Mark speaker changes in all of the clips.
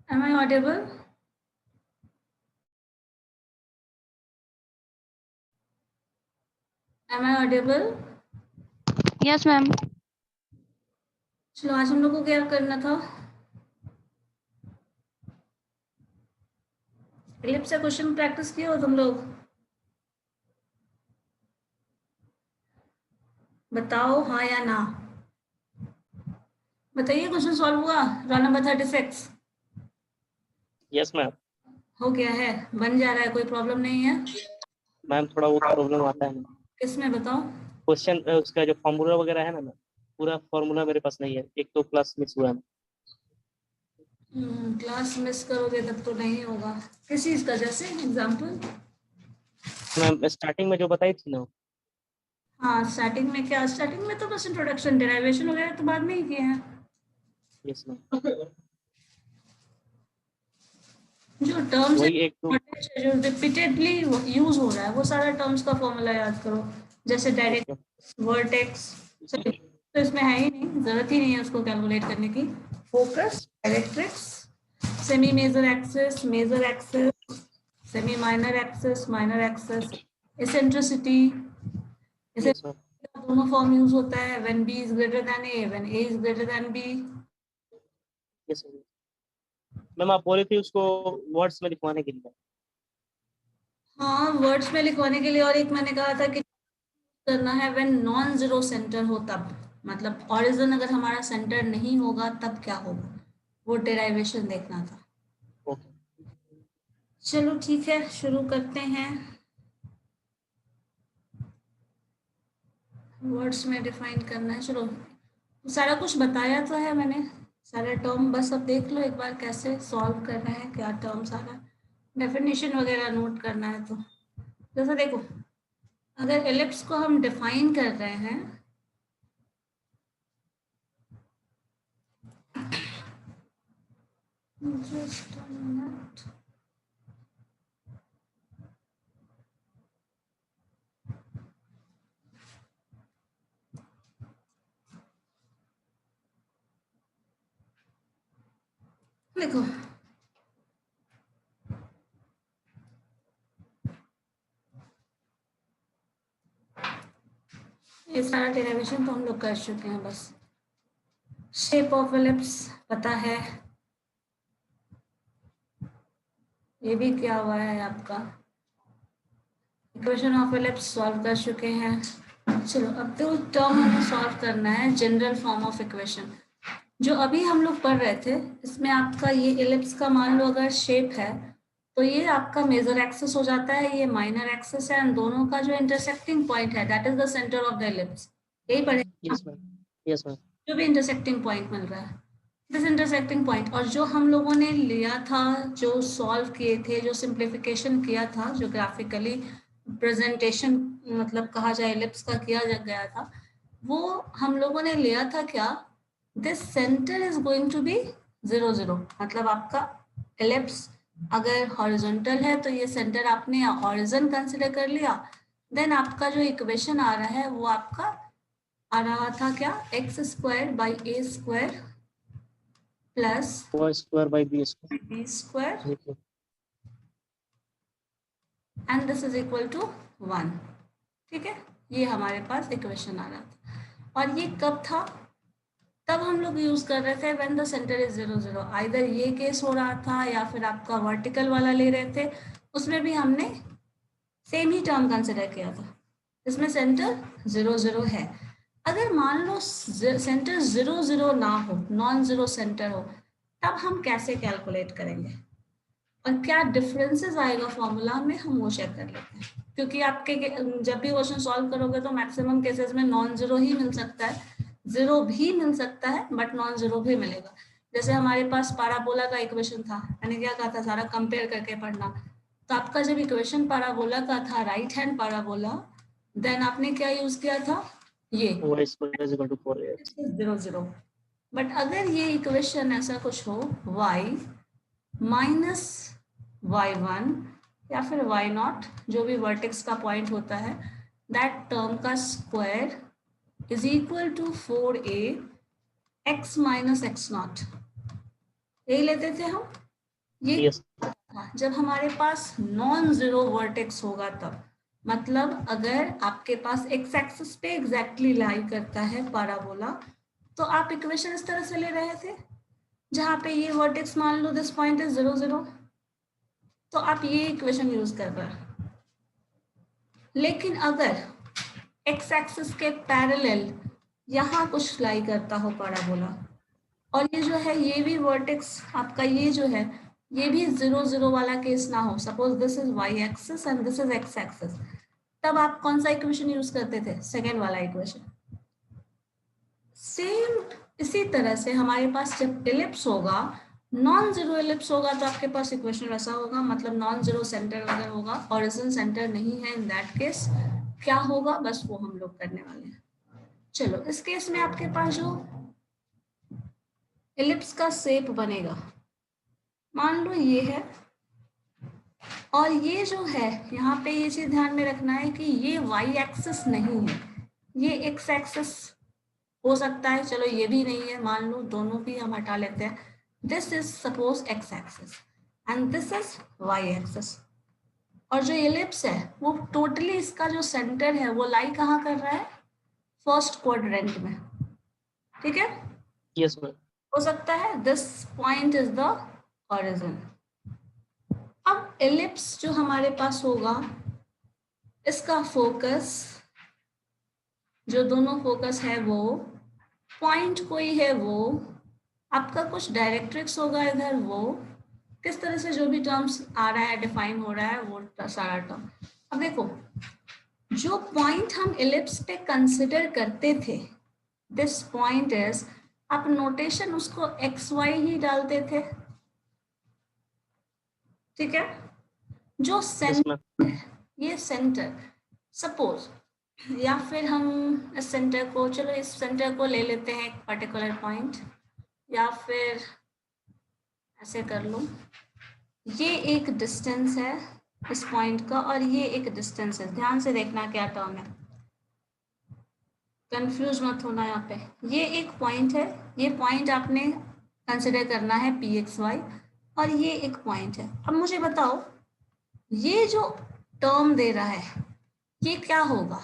Speaker 1: Am I audible? Am I audible?
Speaker 2: Yes, ma'am.
Speaker 1: चलो आज हम लोग को क्या करना था? एलिप्स से क्वेश्चन प्रैक्टिस किए हो तुम लोग? बताओ हाँ या ना। बताइए क्वेश्चन सॉल्व हुआ? Roll number 36
Speaker 3: yes ma'am.
Speaker 1: हो गया है, बन जा रहा है, कोई प्रॉब्लम नहीं है?
Speaker 3: मैम थोड़ा बहुत प्रॉब्लम आता है।
Speaker 1: किसमें बताओ?
Speaker 3: क्वेश्चन उसका जो फॉर्मूला वगैरह है ना मैम, पूरा फॉर्मूला मेरे पास नहीं है, एक तो क्लास मिस हुआ है।
Speaker 1: क्लास मिस करोगे तब तो नहीं होगा। किस चीज़ का, जैसे एग्जाम्पल?
Speaker 3: मैम स्टार्टिंग में जो बताई थी ना।
Speaker 1: हाँ, स्टार्टिंग में क्या? स्टार्टिंग में तो बस इंट्रोडक्शन, डेरिवेशन वगैरह तो बाद में ही किए हैं।
Speaker 3: Yes ma'am.
Speaker 1: जो टर्म्स
Speaker 3: वही एक तो
Speaker 1: जो रिपीटेडली यूज हो रहा है वो सारा टर्म्स का फॉर्मूला याद करो। जैसे डायरेक्ट,
Speaker 3: ओके।
Speaker 1: वर्टेक्स, तो इसमें है ही नहीं, जरूरत ही नहीं है उसको कैलकुलेट करने की। Focus, directrix, semi major axis, semi minor axis, eccentricity, इसे
Speaker 3: यस मैम।
Speaker 1: दोनों फॉर्म यूज होता है, when B is greater than A, when A is greater than B.
Speaker 3: Yes ma'am. Ma'am आप बोले थे उसको वर्ड्स में लिखवाने के लिए।
Speaker 1: हाँ, वर्ड्स में लिखवाने के लिए, और एक मैंने कहा था कि करना है व्हेन नॉन जीरो सेंटर हो तब, मतलब ऑरिजिन अगर हमारा सेंटर नहीं होगा तब क्या होगा, वो डेराइवेशन देखना था।
Speaker 3: ओके।
Speaker 1: चलो ठीक है, शुरू करते हैं। वर्ड्स में डिफाइन करना है। चलो, सारा कुछ बताया तो है मैंने, सारे टर्म, बस अब देख लो एक बार कैसे सॉल्व करना है, क्या टर्म सारा डेफिनेशन वगैरह नोट करना है। तो जैसे देखो, अगर एलिप्स को हम डिफाइन कर रहे हैं, जस्ट अ मिनट, देखो ये सारा डेरिवेशन तो हम लोग कर चुके हैं। बस शेप ऑफ एलिप्स पता है, ये भी क्या हुआ है आपका, इक्वेशन ऑफ एलिप्स सॉल्व कर चुके हैं। चलो अब तो टर्म हमें सॉल्व करना है, जनरल फॉर्म ऑफ इक्वेशन जो अभी हम लोग पढ़ रहे थे। इसमें आपका ये एलिप्स का मान लो अगर शेप है, तो ये आपका मेजर एक्सिस हो जाता है, ये माइनर एक्सिस है, एंड दोनों का जो इंटरसेक्टिंग पॉइंट है that is the centre of the ellipse. यही पढ़ेगा
Speaker 3: यस मैम। Yes ma'am.
Speaker 1: जो भी इंटरसेक्टिंग पॉइंट मिल रहा है, दिस इंटरसेक्टिंग पॉइंट। और जो हम लोगों ने लिया था, जो सॉल्व किए थे, जो सिंप्लीफिकेशन किया था, जो ग्राफिकली प्रेजेंटेशन मतलब कहा जाए एलिप्स का किया गया था, वो हम लोगों ने लिया था क्या, this centre is going to be 0 0, मतलब आपका एलिप्स अगर हॉरिजॉन्टल है तो ये सेंटर आपने हॉरिजॉन कंसिडर कर लिया, देन आपका जो इक्वेशन आ रहा है वो आपका आ रहा था क्या, X square by A square plus
Speaker 3: O square by B square.
Speaker 1: B square
Speaker 3: ठीक है।
Speaker 1: And this is equal to 1। ठीक है, ये हमारे पास इक्वेशन आ रहा था। और ये कब था? तब हम लोग यूज कर रहे थे when the centre is 0 0, either ये केस हो रहा था या फिर आपका वर्टिकल वाला ले रहे थे, उसमें भी हमने सेम ही टर्म कंसिडर किया था। इसमें सेंटर 0 0 है। अगर मान लो सेंटर 0 0 ना हो, नॉन जीरो सेंटर हो, तब हम कैसे कैलकुलेट करेंगे और क्या डिफरेंसेस आएगा फॉर्मूला में, हम वो चेक कर लेते हैं। क्योंकि आपके जब भी क्वेश्चन सॉल्व करोगे तो मैक्सिमम केसेस में नॉन जीरो ही मिल सकता है, जीरो भी मिल सकता है बट नॉन जीरो भी मिलेगा। जैसे हमारे पास पाराबोला का इक्वेशन था, मैंने क्या कहा था, सारा कंपेयर करके पढ़ना। तो आपका जब इक्वेशन पाराबोला का था, राइट हैंड पाराबोला, देन आपने क्या यूज किया था, ये
Speaker 3: O square is equal to 4x।
Speaker 1: 0 0। But अगर ये इक्वेशन ऐसा कुछ हो, y माइनस y1 या फिर y0, जो भी वर्टेक्स का पॉइंट होता है, दैट टर्म का square is equal to 4a x minus x0, यही लेते थे हम। ये
Speaker 3: Yes.
Speaker 1: जब हमारे पास नॉन जीरो वर्टेक्स होगा तब, मतलब अगर आपके पास एक्स एक्सिस पे एग्जैक्टली लाई करता है पैराबोला, तो आप इक्वेशन इस तरह से ले रहे थे जहाँ पे ये वर्टेक्स मान लो दिस पॉइंट इज 0 0, तो आप ये इक्वेशन यूज कर रहे हैं। लेकिन अगर एक्स एक्सिस के पैरेलल यहाँ कुछ लाई करता हो पैराबोला, और ये जो है ये भी वर्टेक्स आपका ये जो है ये भी 0 0 वाला केस ना हो, suppose this is Y axis and this is X axis, तब आप कौन सा इक्वेशन यूज करते थे? सेकेंड वाला इक्वेशन। सेम इसी तरह से हमारे पास जब एलिप्स होगा, नॉन जीरो एलिप्स होगा, तो आपके पास इक्वेशन वैसा होगा, मतलब नॉन जीरो सेंटर अगर होगा, ऑरिजिन सेंटर नहीं है, इन दैट केस क्या होगा, बस वो हम लोग करने वाले हैं। चलो इस केस में आपके पास जो एलिप्स का शेप बनेगा, मान लो ये है, और ये जो है यहाँ पे ये चीज ध्यान में रखना है कि ये वाई एक्सिस नहीं है, ये एक्स एक्सिस हो सकता है, चलो ये भी नहीं है, मान लो दोनों भी हम हटा लेते हैं। This is suppose X axis and this is Y axis, और जो एलिप्स है वो टोटली इसका जो सेंटर है वो लाई कहाँ कर रहा है? फर्स्ट क्वाड्रेंट में, ठीक है।
Speaker 3: Yes, ma'am.
Speaker 1: हो सकता है this point is the origin. अब एलिप्स जो हमारे पास होगा, इसका फोकस, जो दोनों फोकस है वो पॉइंट कोई है, वो आपका कुछ डायरेक्ट्रिक्स होगा इधर, वो किस तरह से जो भी टर्म्स आ रहा है डिफाइन हो रहा है वो सारा टर्म। अब देखो जो पॉइंट हम एलिप्स पे कंसिडर करते थे, दिस पॉइंट इज, आप नोटेशन उसको एक्स वाई ही डालते थे, ठीक है। जो
Speaker 3: Yes,
Speaker 1: सेंटर
Speaker 3: ma'am.
Speaker 1: ये सेंटर, सपोज, या फिर हम इस सेंटर को, चलो इस सेंटर को ले लेते हैं एक पर्टिकुलर पॉइंट, या फिर ऐसे कर लो, ये एक डिस्टेंस है इस पॉइंट का और ये एक डिस्टेंस है, ध्यान से देखना क्या टर्म है, कंफ्यूज मत होना यहाँ पे। ये एक पॉइंट है, ये पॉइंट आपने कंसिडर करना है पी एक्स वाई, और ये एक पॉइंट है। अब मुझे बताओ ये जो टर्म दे रहा है ये क्या होगा?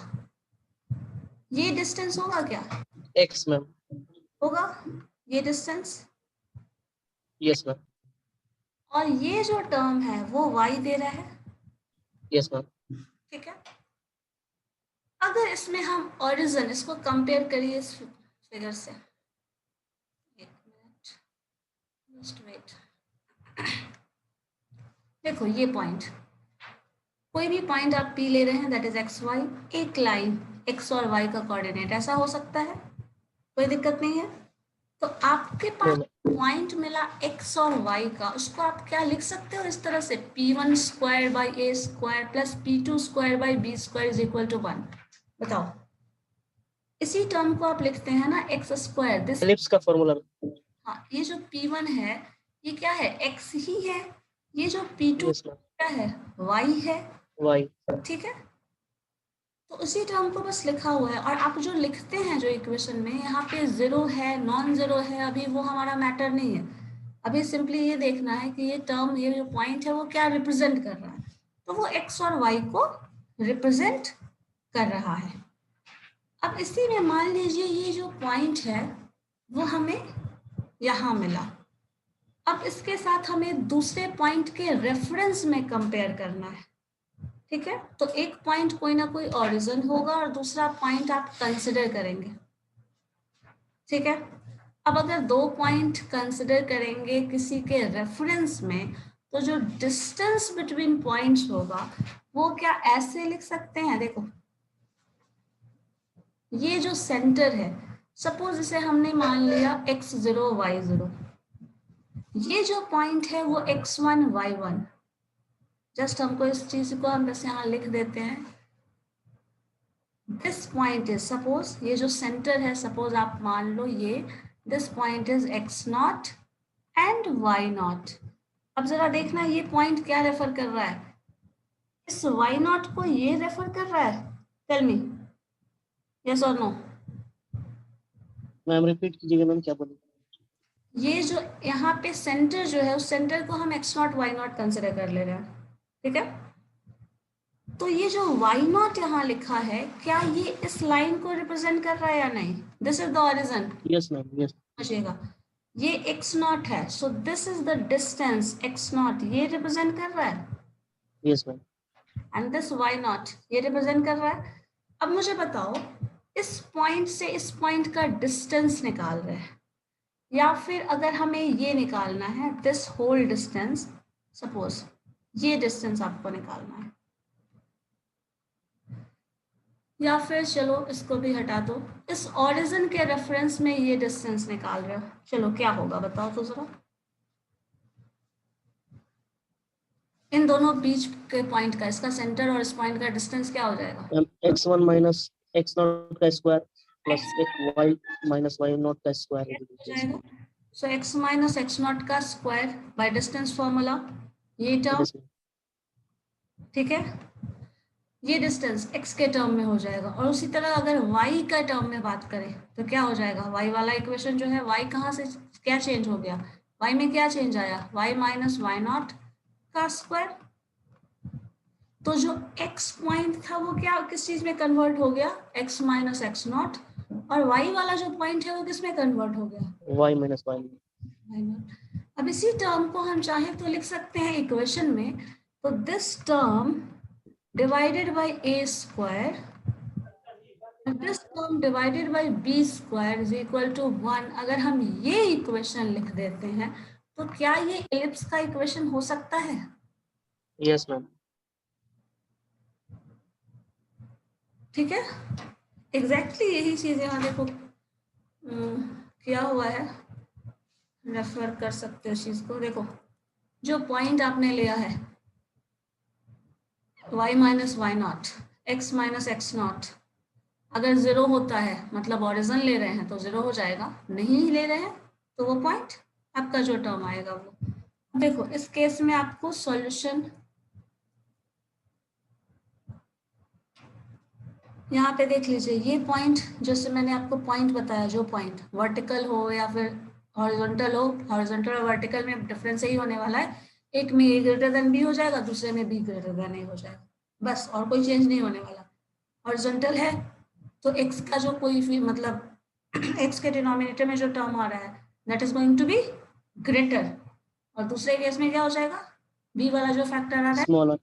Speaker 1: ये डिस्टेंस होगा क्या?
Speaker 3: X, ma'am.
Speaker 1: होगा ये डिस्टेंस,
Speaker 3: Yes, ma'am.
Speaker 1: और ये जो टर्म है वो y दे रहा है,
Speaker 3: Yes, ma'am.
Speaker 1: ठीक है। अगर इसमें हम ओरिजिन, इसको कंपेयर करिए इस फिगर से, एक मिनट जस्ट वेट, देखो ये पॉइंट, कोई भी पॉइंट आप P ले रहे हैं दैट इज एक्स वाई, एक लाइन x और y का कोऑर्डिनेट ऐसा हो सकता है, कोई दिक्कत नहीं है। तो आपके
Speaker 3: No,
Speaker 1: पास
Speaker 3: ma'am.
Speaker 1: पॉइंट मिला x और y का, उसको आप क्या लिख सकते हो इस तरह से, p1 square by a square plus p2 square by b square is equal to 1। बताओ, इसी टर्म को आप लिखते हैं ना x स्क्वायर, दिस,
Speaker 3: Ellipse का formula.
Speaker 1: हाँ ये जो p1 है ये क्या है? x ही है, ये जो p2
Speaker 3: Yes, ma'am.
Speaker 1: क्या है? y है,
Speaker 3: Y.
Speaker 1: ठीक है। तो उसी टर्म को बस लिखा हुआ है, और आप जो लिखते हैं जो इक्वेशन में, यहाँ पे जीरो है नॉन जीरो है, अभी वो हमारा मैटर नहीं है, अभी सिंपली ये देखना है कि ये टर्म, ये जो पॉइंट है वो क्या रिप्रेजेंट कर रहा है, तो वो x और y को रिप्रेजेंट कर रहा है। अब इसी में मान लीजिए ये जो पॉइंट है वो हमें यहाँ मिला, अब इसके साथ हमें दूसरे पॉइंट के रेफरेंस में कंपेयर करना है, ठीक है। तो एक पॉइंट कोई ना कोई ओरिजिन होगा और दूसरा पॉइंट आप कंसिडर करेंगे, ठीक है। अब अगर दो पॉइंट कंसिडर करेंगे किसी के रेफरेंस में, तो जो डिस्टेंस बिटवीन पॉइंट्स होगा वो क्या ऐसे लिख सकते हैं, देखो ये जो सेंटर है, सपोज इसे हमने मान लिया x0 y0, ये जो पॉइंट है वो x1 y1, जस्ट हमको इस चीज को हम बस यहाँ लिख देते हैं, दिस पॉइंट इज, सपोज ये जो सेंटर है, सपोज आप मान लो ये, this point is x not and y not. अब जरा देखना ये पॉइंट क्या रेफर कर रहा है, इस y नॉट को ये रेफर कर रहा है, टेल मी यस और नो।
Speaker 3: मैम रिपीट कीजिएगा मैम, क्या बोले?
Speaker 1: ये जो यहाँ पे सेंटर जो है, उस सेंटर को हम x naught Y naught consider कर ले रहे हैं, ठीक है। तो ये जो वाई नॉट यहाँ लिखा है, क्या ये इस लाइन को रिप्रेजेंट कर रहा है या नहीं? This is the origin,
Speaker 3: Yes, ma'am. Yes.
Speaker 1: समझिएगा। ये x नॉट है, so this is the distance x naught, ये रिप्रेजेंट कर रहा है,
Speaker 3: Yes, ma'am.
Speaker 1: And this Y naught ये रिप्रेजेंट कर रहा है। अब मुझे बताओ, इस पॉइंट से इस पॉइंट का डिस्टेंस निकाल रहे हैं, या फिर अगर हमें ये निकालना है दिस होल डिस्टेंस, सपोज ये डिस्टेंस आपको निकालना है, या फिर चलो इसको भी हटा दो, इस ओरिजिन के रेफरेंस में ये डिस्टेंस निकाल रहे हो, चलो क्या होगा बताओ तो जरा। इन दोनों बीच के पॉइंट का, इसका सेंटर और इस पॉइंट का डिस्टेंस क्या हो जाएगा?
Speaker 3: x1 minus x naught का square plus y minus y naught का square
Speaker 1: क्या
Speaker 3: will
Speaker 1: हो
Speaker 3: be
Speaker 1: जाएगा? सो x माइनस एक्स नॉट का स्क्वायर बाय डिस्टेंस फॉर्मूला, ये टर्म,
Speaker 3: yes, ma'am.
Speaker 1: ठीक है। ये डिस्टेंस x के टर्म में हो जाएगा, और उसी तरह अगर y का टर्म में बात करें तो क्या हो जाएगा? y वाला इक्वेशन जो है, y कहाँ से क्या चेंज हो गया, y में क्या चेंज आया, y माइनस वाई नॉट का स्क्वायर। तो जो x पॉइंट था वो क्या किस चीज में कन्वर्ट हो गया, x माइनस एक्स नॉट, और y वाला जो पॉइंट है वो किस में कन्वर्ट हो गया,
Speaker 3: y minus y.
Speaker 1: Y naught. अब इसी टर्म को हम चाहें तो लिख सकते हैं इक्वेशन में, तो this term divided by a square, this term divided by b square is equal to 1। अगर हम ये इक्वेशन लिख देते हैं तो क्या ये एलिप्स का इक्वेशन हो सकता है?
Speaker 3: Yes, ma'am.
Speaker 1: ठीक है, एग्जैक्टली यही चीज यहाँ देखो किया हुआ है, रेफर कर सकते हो इस चीज को। देखो जो पॉइंट आपने लिया है y minus Y naught, X minus X naught, अगर जीरो होता है मतलब ऑरिजन ले रहे हैं तो जीरो हो जाएगा, नहीं ले रहे हैं तो वो पॉइंट आपका जो टर्म आएगा वो। देखो इस केस में आपको सॉल्यूशन यहाँ पे देख लीजिए, ये पॉइंट जैसे मैंने आपको पॉइंट बताया, जो पॉइंट वर्टिकल हो या फिर हॉरिजॉन्टल हो, हॉरिजॉन्टल और वर्टिकल में डिफरेंस यही होने वाला है, एक में ए ग्रेटर देन बी हो जाएगा, दूसरे में बी ग्रेटर देन ए हो जाएगा, बस, और कोई चेंज नहीं होने वाला। हॉरिजॉन्टल है तो एक्स का जो कोई भी मतलब एक्स के डिनोमिनेटर में जो टर्म आ रहा है that is going to be greater, और दूसरे केस में क्या हो जाएगा, बी वाला जो फैक्टर आ रहा है
Speaker 3: Smaller.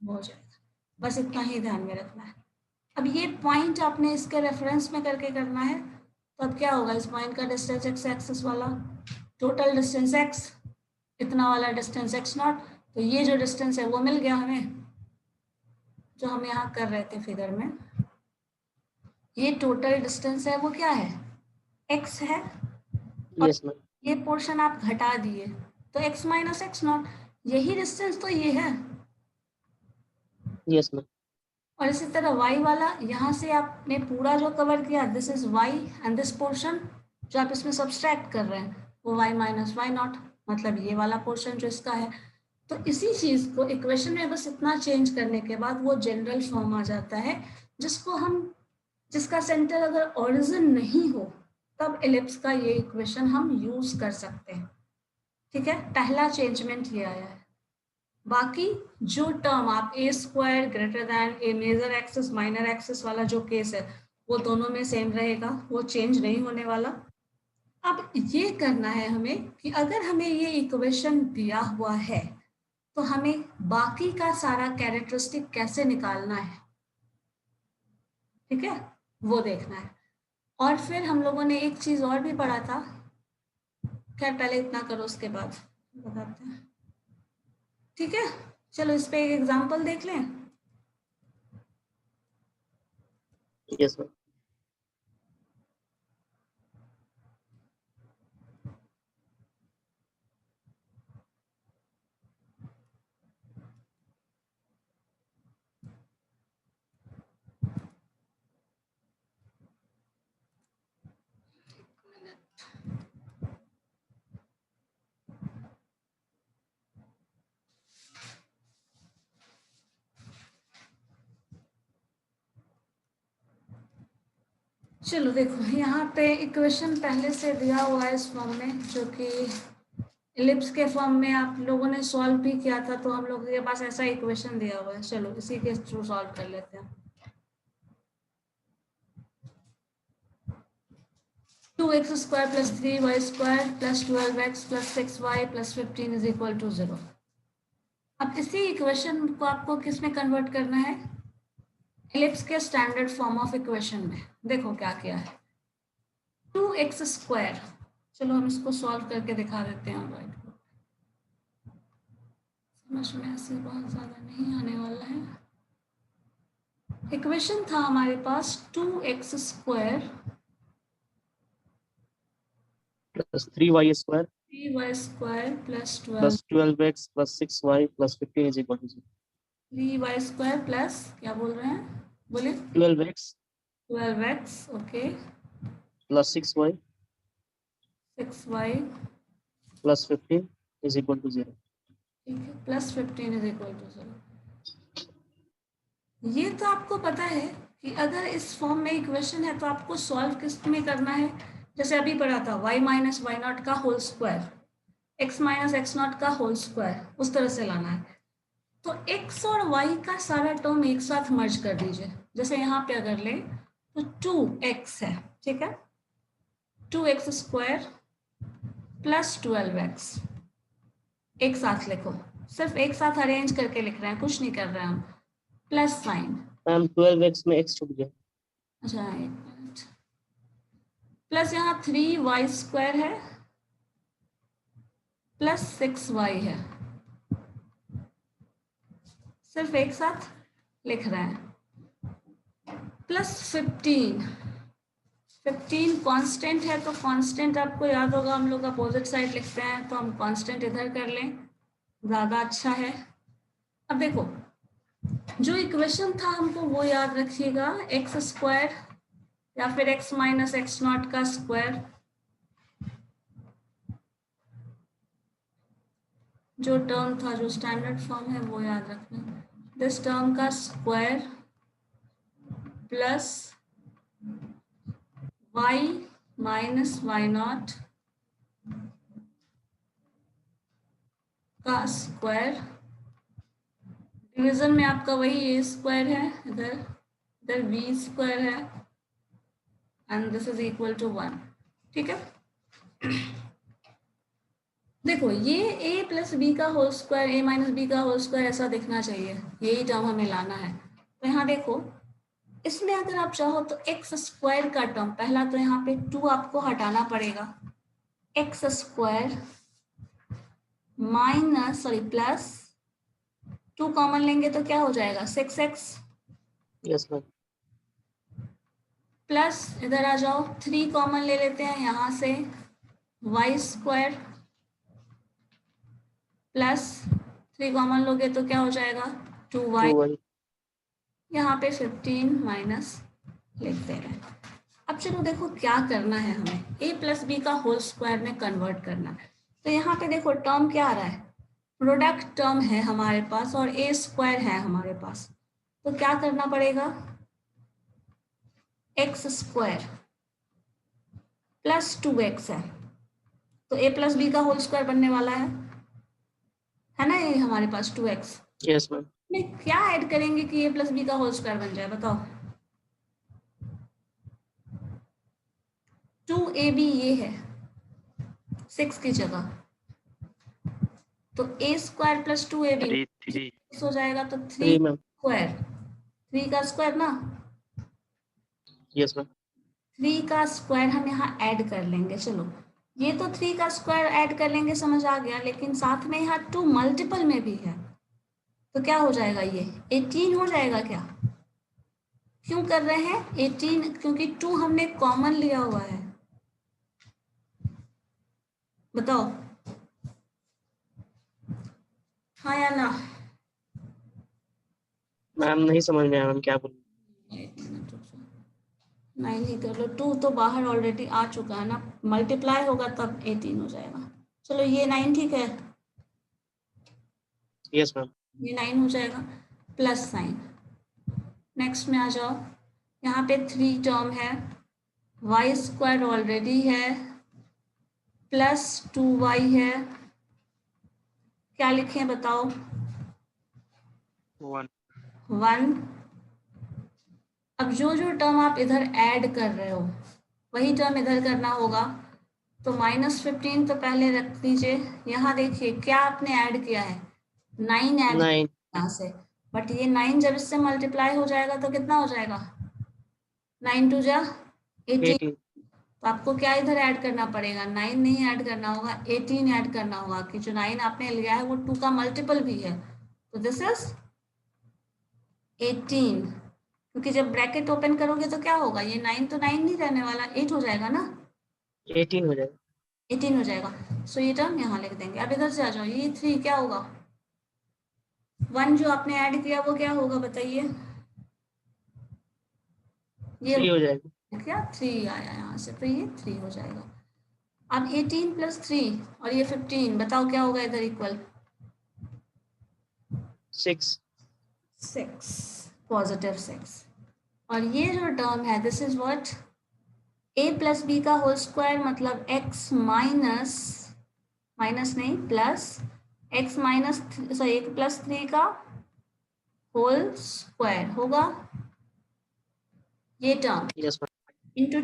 Speaker 1: वो हो जाएगा, बस इतना ही ध्यान में रखना है। अब ये पॉइंट आपने इसके रेफरेंस में करके करना है, तो अब क्या होगा, इस पॉइंट का डिस्टेंस एक्स एक्सिस वाला, टोटल डिस्टेंस एक्स, इतना वाला डिस्टेंस एक्स नॉट, तो ये जो डिस्टेंस है वो मिल गया हमें जो हम यहाँ कर रहे थे फिगर में। ये टोटल डिस्टेंस है वो क्या है, एक्स है, और
Speaker 3: Yes, ma'am.
Speaker 1: ये पोर्शन आप घटा दिए तो एक्स माइनस एक्स नॉट, यही डिस्टेंस तो ये है।
Speaker 3: Yes, ma'am.
Speaker 1: और इसी तरह y वाला यहाँ से आपने पूरा जो कवर किया, this is y, and this portion जो आप इसमें सब्सट्रैक्ट कर रहे हैं वो y माइनस वाई नॉट, मतलब ये वाला पोर्शन जो इसका है। तो इसी चीज को इक्वेशन में बस इतना चेंज करने के बाद वो जनरल फॉर्म आ जाता है, जिसको हम, जिसका सेंटर अगर ओरिजिन नहीं हो तब एलिप्स का ये इक्वेशन हम यूज कर सकते हैं। ठीक है, पहला चेंजमेंट ये आया है। बाकी जो टर्म आप ए स्क्वायर ग्रेटर दैन ए मेजर एक्सिस माइनर एक्सिस वाला जो केस है वो दोनों में सेम रहेगा, वो चेंज नहीं होने वाला। अब ये करना है हमें कि अगर हमें ये इक्वेशन दिया हुआ है तो हमें बाकी का सारा कैरेक्टरिस्टिक कैसे निकालना है, ठीक है, वो देखना है। और फिर हम लोगों ने एक चीज और भी पढ़ा था, खैर पहले इतना करो उसके बाद बताते हैं, ठीक है। चलो इस पे एक एग्जांपल देख लें।
Speaker 3: Yes, ma'am.
Speaker 1: चलो देखो यहाँ पे इक्वेशन पहले से दिया हुआ है इस फॉर्म में, जो कि इलिप्स के फॉर्म में आप लोगों ने सॉल्व भी किया था, तो हम लोगों के पास ऐसा इक्वेशन दिया हुआ है। चलो इसी के थ्रू सॉल्व कर लेते हैं। 2x square plus 3y square plus 12x plus 6y plus 15 is equal to 0। अब इसी इक्वेशन को आपको किस में कन्वर्ट करना है? इलिप्स के स्टैंडर्ड फॉर्म ऑफ इक्वेशन में। देखो क्या किया है, 2x स्क्वायर, चलो हम इसको सॉल्व करके दिखा देते हैं। राइट, समझ में ऐसे बहुत ज़्यादा नहीं आने वाला है। इक्वेशन था हमारे पास 2x square
Speaker 3: plus 3y square
Speaker 1: 3y square plus
Speaker 3: plus 12x plus 6y plus 15 is equal to 0।
Speaker 1: 3y square plus क्या बोल रहे हैं, बोलिए?
Speaker 3: 12x
Speaker 1: 12x, okay,
Speaker 3: plus 6y
Speaker 1: 6y,
Speaker 3: plus 15 is equal to 0।
Speaker 1: ठीक है, प्लस 15 इज इक्वल टू 0। ये तो आपको पता है कि अगर इस फॉर्म में इक्वेशन है तो आपको सॉल्व किस में करना है? जैसे अभी पढ़ा था y माइनस वाई नॉट का whole square, x minus X naught का होल स्क्वायर, उस तरह से लाना है। तो x और y का सारा टर्म एक साथ मर्ज कर दीजिए। जैसे यहाँ पे अगर ले तो 2x है, ठीक है, 2x स्क्वायर प्लस 12x एक साथ लिखो, सिर्फ एक साथ अरेंज करके लिख रहे हैं, कुछ नहीं कर रहे हैं हम। प्लस साइन,
Speaker 3: मैम 12x में x छूट गया।
Speaker 1: अच्छा एक मिनट, प्लस यहाँ 3y स्क्वायर है प्लस 6y है, सिर्फ एक साथ लिख रहे हैं। प्लस 15 कांस्टेंट है, तो कांस्टेंट आपको याद होगा हम लोग अपोजिट साइड लिखते हैं, तो हम कांस्टेंट इधर कर लें, ज़्यादा अच्छा है। अब देखो जो इक्वेशन था हमको वो याद रखिएगा, एक्स स्क्वायर या फिर एक्स माइनस एक्स नॉट का स्क्वायर, जो टर्म था जो स्टैंडर्ड फॉर्म है वो याद रखना, दिस टर्म का square plus y minus Y naught का स्क्वायर, डिवीजन में आपका वही a स्क्वायर है, इधर v स्क्वायर है, and this is equal to 1। ठीक है, देखो ये a प्लस बी का whole square, a minus B का होल स्क्वायर ऐसा दिखना चाहिए, यही टर्म हमें लाना है। तो यहाँ देखो इसमें अगर आप चाहो तो एक्स स्क्वायर का टर्म, पहला तो यहाँ पे 2 आपको हटाना पड़ेगा, x square minus sorry plus 2 common लेंगे तो क्या हो जाएगा 6x,
Speaker 3: यस मैम।
Speaker 1: प्लस इधर आ जाओ 3 कॉमन ले लेते हैं यहाँ से, y स्क्वायर प्लस 3 कॉमन लोगे तो क्या हो जाएगा 2y,
Speaker 3: 2y
Speaker 1: यहाँ पे 15 माइनस लिख दे रहे हैं। अब चलो देखो क्या करना है, हमें a प्लस बी का होल स्क्वायर में कन्वर्ट करना है। तो यहाँ पे देखो टर्म क्या आ रहा है, प्रोडक्ट टर्म है हमारे पास और a स्क्वायर है हमारे पास, तो क्या करना पड़ेगा, एक्स स्क्वायर प्लस 2x है, तो a प्लस बी का होल स्क्वायर बनने वाला है ना, ये हमारे पास 2x,
Speaker 3: यस मैम।
Speaker 1: में क्या ऐड करेंगे कि a प्लस बी का होल स्क्वायर बन जाए, बताओ? 2ab ये है 6 की जगह, तो a स्क्वायर प्लस 2ab
Speaker 2: 3
Speaker 1: हो जाएगा, तो 3
Speaker 3: 3 मैम।
Speaker 1: स्क्वायर, 3 का स्क्वायर ना,
Speaker 3: यस मैम।
Speaker 1: 3 का स्क्वायर हम यहाँ ऐड कर लेंगे। चलो ये तो 3 का स्क्वायर ऐड कर लेंगे, समझ आ गया, लेकिन साथ में यहाँ 2 मल्टीपल में भी है, तो क्या हो जाएगा, ये 18 हो जाएगा क्या? क्यों कर रहे हैं 18? क्योंकि 2 हमने कॉमन लिया हुआ है, बताओ हाँ या ना?
Speaker 3: मैम नहीं समझ में आया मैम क्या बोल।
Speaker 1: 9 ही कर लो, 2 तो बाहर ऑलरेडी आ चुका है ना, मल्टीप्लाई होगा तब 18 हो जाएगा। चलो ये 9 ठीक है,
Speaker 3: यस मैम।
Speaker 1: ये 9 हो जाएगा, प्लस साइन। नेक्स्ट में आ जाओ, यहाँ पे 3 टर्म है, वाई स्क्वायर ऑलरेडी है, प्लस 2y है, क्या लिखें बताओ?
Speaker 3: 1
Speaker 1: 1। अब जो जो टर्म आप इधर ऐड कर रहे हो वही टर्म इधर करना होगा। तो -15 तो पहले रख दीजिए। यहाँ देखिए क्या आपने ऐड किया है, 9 ऐड
Speaker 3: 9
Speaker 1: यहाँ से, बट ये 9 जब इससे मल्टीप्लाई हो जाएगा तो कितना हो जाएगा? 9 2 जा 18।
Speaker 3: 18
Speaker 1: तो आपको क्या इधर ऐड करना पड़ेगा? 9 नहीं ऐड करना होगा, 18 ऐड करना होगा कि जो 9 आपने लिया है वो 2 का मल्टीपल भी है। तो दिस इज 18, क्योंकि जब ब्रैकेट ओपन करोगे तो क्या होगा, ये 9 तो 9 नहीं रहने वाला, 8 हो जाएगा ना,
Speaker 3: 18 हो जाएगा।
Speaker 1: 18 हो जाएगा। सो ये टर्म यहाँ लिख देंगे। अब इधर से आ जाओ, ये 3 क्या होगा? 1 जो आपने ऐड किया वो क्या होगा बताइए? ये
Speaker 3: 3 हो जाएगा।
Speaker 1: क्या 3 आया यहाँ से, तो ये 3 हो जाएगा। अब 18 + 3 और ये 15, बताओ क्या होगा इधर इक्वल?
Speaker 3: 6
Speaker 1: 6, पॉजिटिव 6। और ये जो टर्म है this is what? a + b का होल स्क्वायर, मतलब x माइनस, माइनस नहीं प्लस, x माइनस सॉरी 1 + 3 का होल स्क्वायर होगा ये टर्म,
Speaker 3: यस मैम।
Speaker 1: इंटू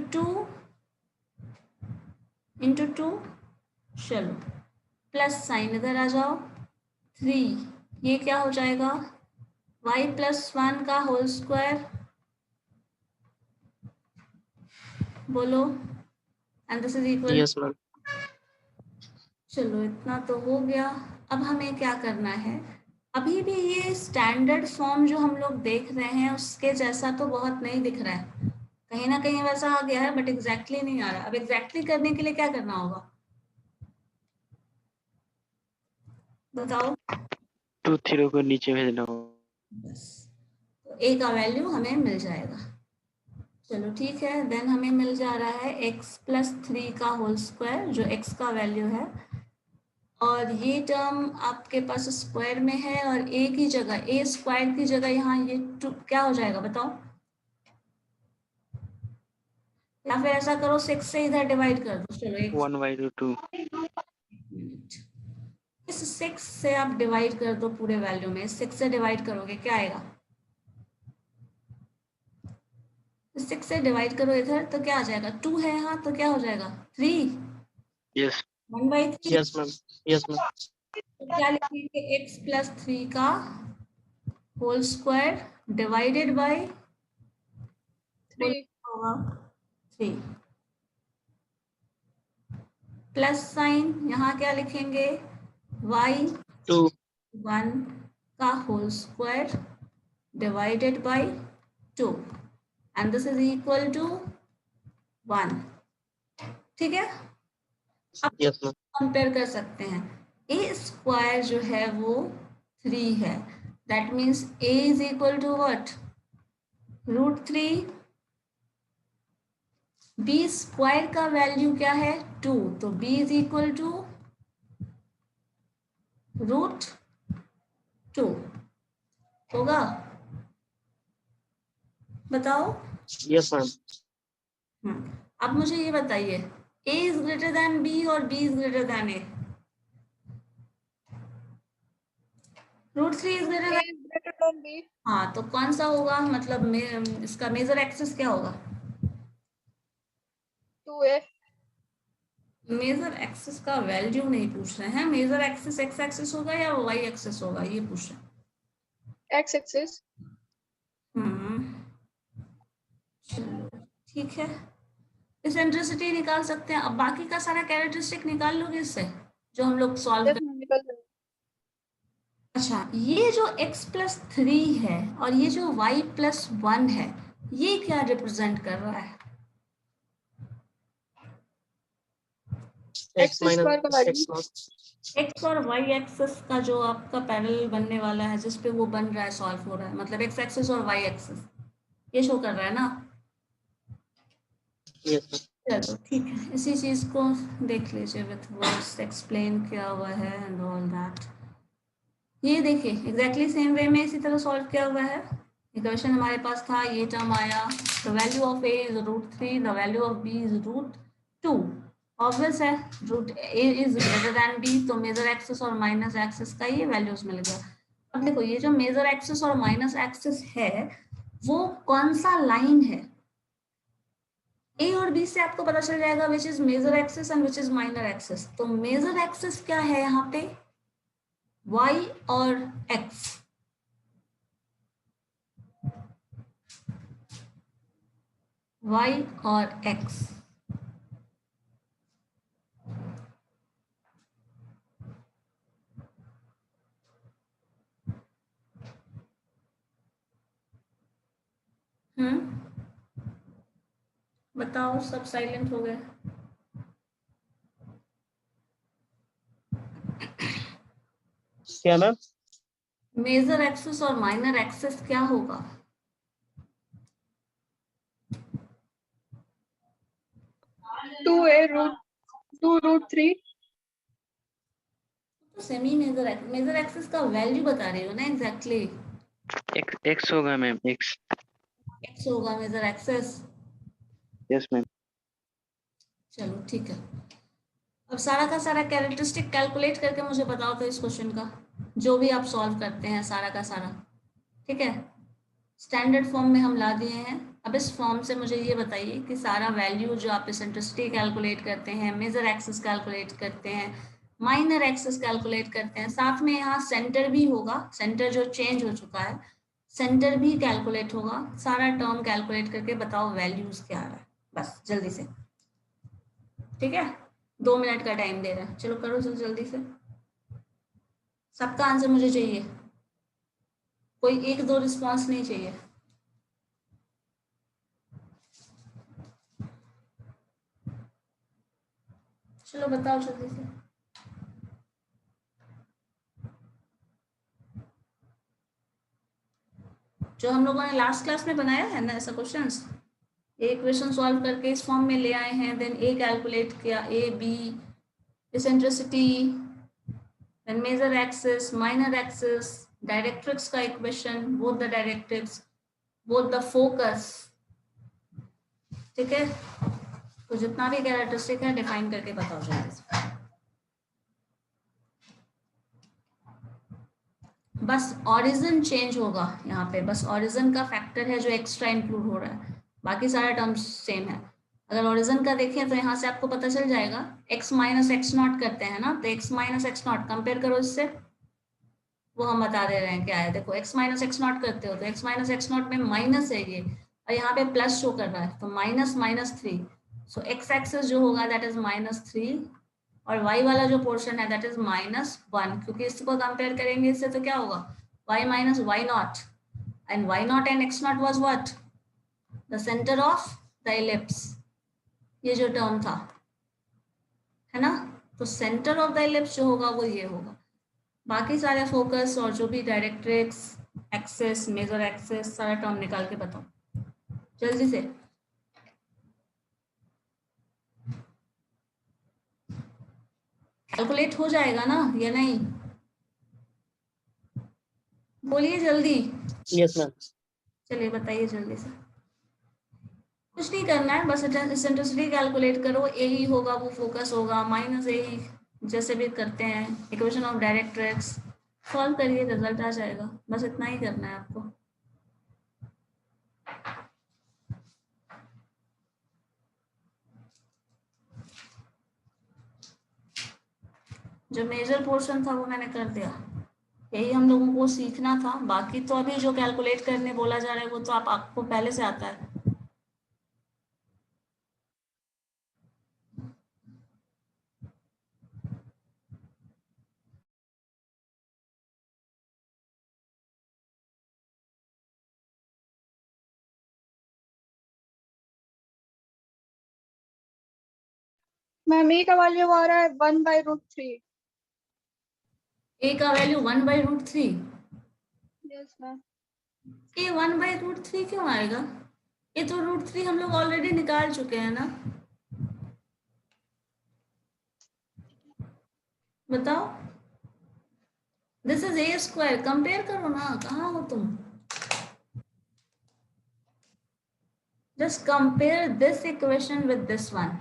Speaker 1: 2 चलो प्लस साइन इधर आ जाओ, 3 ये क्या हो जाएगा? y + 1 का होल स्क्वायर, बोलो, and this is equal.
Speaker 3: Yes ma'am.
Speaker 1: चलो इतना तो हो गया। अब हमें क्या करना है, अभी भी ये स्टैंडर्ड फॉर्म जो हम लोग देख रहे हैं उसके जैसा तो बहुत नहीं दिख रहा है, कहीं ना कहीं वैसा आ गया है बट एग्जैक्टली नहीं आ रहा। अब एग्जैक्टली करने के लिए क्या करना होगा बताओ?
Speaker 3: 2 0 को नीचे भेजना होगा।
Speaker 1: बस, तो a का वैल्यू हमें मिल जाएगा। चलो ठीक है, देन हमें मिल जा रहा है x + 3 का होल स्क्वायर, जो x का वैल्यू है, और ये टर्म आपके पास स्क्वायर में है, और a की जगह, a स्क्वायर की जगह यहाँ ये 2 क्या हो जाएगा बताओ? या फिर ऐसा करो 6 से इधर डिवाइड कर दो। चलो
Speaker 3: 1/2
Speaker 1: मिनट, इस 6 से आप डिवाइड कर दो पूरे वैल्यू में, 6 से डिवाइड करोगे क्या आएगा? 6 से डिवाइड करो इधर तो क्या आ जाएगा? 2 है यहाँ तो क्या हो जाएगा? 3,
Speaker 3: yes
Speaker 1: 1/3।
Speaker 3: Yes ma'am. Yes ma'am.
Speaker 1: तो क्या लिखेंगे? x + 3 का whole square divided by
Speaker 2: 3
Speaker 1: 3, plus sign यहाँ क्या लिखेंगे? y
Speaker 3: 2
Speaker 1: 1 का whole square divided by 2, and this is equal to 1। ठीक है, अब
Speaker 3: यस मैम।
Speaker 1: कंपेयर कर सकते हैं। a स्क्वायर जो है वो 3 है, that means a is equal to what? √3। b square का वैल्यू क्या है? 2, तो b इज इक्वल टू √2 होगा, बताओ?
Speaker 3: Yes ma'am.
Speaker 1: अब मुझे ये बताइए, a is greater than b और b is greater than a, √3 is greater
Speaker 2: A
Speaker 1: than,
Speaker 2: is greater than B.
Speaker 1: हाँ तो कौन सा होगा, मतलब इसका मेजर एक्सिस क्या होगा?
Speaker 2: 2A.
Speaker 1: मेजर एक्सिस का वैल्यू नहीं पूछ रहे हैं, मेजर एक्सिस एक्स एक्सिस होगा या वाई एक्सिस होगा ये पूछ रहे हैं।
Speaker 2: X axis.
Speaker 1: चलो ठीक है, इसेंट्रिसिटी निकाल सकते हैं। अब बाकी का सारा कैरेक्टरिस्टिक निकाल लोगे इससे जो हम लोग सॉल्व
Speaker 2: Yes,
Speaker 1: कर।
Speaker 2: ma'am, निकल जाएगा.
Speaker 1: अच्छा, ये जो x + 3 है और ये जो y + 1 है, ये क्या रिप्रेजेंट कर रहा है?
Speaker 3: x
Speaker 2: square का value.
Speaker 3: x नॉट
Speaker 1: x और y एक्सिस का जो आपका पैरेलल बनने वाला है, जिस पे वो बन रहा है, सॉल्व हो रहा है, मतलब x एक्सिस और y एक्सिस ये शो कर रहा है ना।
Speaker 3: यस
Speaker 1: चलो ठीक है, इसी चीज को देख लीजिए विथ वर्ड्स एक्सप्लेन किया हुआ है एंड ऑल दैट। ये देखिए एग्जैक्टली सेम वे में इसी तरह सॉल्व किया हुआ है। इक्वेशन हमारे पास था, ये टर्म आया, the value of A is √3, the value of B is √2। Obvious है, root A is greater than B, तो मेजर एक्सिस और माइनस एक्सिस का ये वैल्यूज मिल गया। अब देखो ये जो मेजर एक्सिस और माइनस एक्सिस है वो कौन सा लाइन है, ए और बी से आपको पता चल जाएगा which is major axis and which is minor axis. तो मेजर एक्सिस क्या है यहाँ पे, y और x, y और x। बताओ, सब साइलेंट हो गए।
Speaker 3: क्या मैम?
Speaker 1: मेजर एक्सिस और माइनर एक्सिस क्या होगा?
Speaker 4: 2√3।
Speaker 1: तो सेमी मेजर एक्सिस का वैल्यू बता रही हो ना एग्जैक्टली।
Speaker 5: एक्स होगा मैम, एक्स।
Speaker 1: एक्स होगा मेजर एक्सिस।
Speaker 5: Yes ma'am.
Speaker 1: चलो ठीक है, अब सारा का सारा कैरेक्टरिस्टिक कैलकुलेट करके मुझे बताओ तो इस क्वेश्चन का, जो भी आप सॉल्व करते हैं सारा का सारा। ठीक है, स्टैंडर्ड फॉर्म में हम ला दिए हैं। अब इस फॉर्म से मुझे ये बताइए कि सारा वैल्यू जो आप इसेंट्रिसिटी कैलकुलेट करते हैं, मेजर एक्सिस कैलकुलेट करते हैं, माइनर एक्सिस कैलकुलेट करते हैं, साथ में यहाँ सेंटर भी होगा, सेंटर जो चेंज हो चुका है सेंटर भी कैलकुलेट होगा, सारा टर्म कैलकुलेट करके बताओ वैल्यूज क्या आ रहा है, बस जल्दी से। ठीक है, 2 मिनट का टाइम दे रहे हैं, चलो करो जल्दी से, सबका आंसर मुझे चाहिए, कोई 1-2 रिस्पॉन्स नहीं चाहिए। चलो बताओ जल्दी से। जो हम लोगों ने लास्ट क्लास में बनाया है ना ऐसा क्वेश्चंस, ए क्वेश्चन सॉल्व करके इस फॉर्म में ले आए हैं, देन ए कैलकुलेट किया, A B, eccentricity, then major axis, minor axis, directrix का equation, both the directrix, both the focus. ठीक है, तो जितना भी कैरेक्टरिस्टिक है डिफाइन करके बताओ जल्दी से। बस ऑरिजिन चेंज होगा यहाँ पे, बस ऑरिजिन का फैक्टर है जो एक्स्ट्रा इंक्लूड हो रहा है, बाकी सारा टर्म्स सेम है। अगर ऑरिजिन का देखें तो यहाँ से आपको पता चल जाएगा, x माइनस एक्स नॉट करते हैं ना, तो x minus X not compare करो इससे, वो हम बता दे रहे हैं क्या है। देखो x माइनस एक्स नॉट करते हो तो x माइनस एक्स नॉट में माइनस है ये, और यहाँ पे प्लस शो कर रहा है, तो -3। सो x एक्सेस जो होगा दैट इज -3, और y वाला जो पोर्शन है दैट इज -1, क्योंकि इसको कंपेयर करेंगे इससे तो क्या होगा, y minus Y naught, and y naught and x naught was what, the centre of the ellipse, ये जो टर्म था है ना, तो सेंटर ऑफ द इलिप्स जो होगा वो ये होगा। बाकी सारे फोकस और जो भी डायरेक्ट्रिक्स, एक्सेस, मेजर एक्सेस, सारा टर्म निकाल के बताओ जल्दी से। कैलकुलेट हो जाएगा ना या नहीं, बोलिए जल्दी।
Speaker 3: Yes ma'am.
Speaker 1: चलिए बताइए जल्दी से, कुछ नहीं करना है, बस इसेंट्रिसिटी कैलकुलेट करो, ए ही होगा वो फोकस होगा, माइनस ए ही, जैसे भी करते हैं, इक्वेशन ऑफ डायरेक्ट्रिक्स सॉल्व करिए, रिजल्ट आ जाएगा, बस इतना ही करना है आपको। जो मेजर पोर्शन था वो मैंने कर दिया, यही हम लोगों को सीखना था, बाकी तो अभी जो कैलकुलेट करने बोला जा रहा है वो तो आपको पहले से आता है।
Speaker 4: मैम ए का वैल्यू आ रहा है 1/√3।
Speaker 1: ए का वैल्यू 1/√3,
Speaker 4: यस मैम।
Speaker 1: ये 1/√3 क्यों आएगा, ये तो √3 हम लोग ऑलरेडी निकाल चुके हैं ना, बताओ। This is a square, compare करो ना, कहाँ हो तुम। just compare this equation with this one.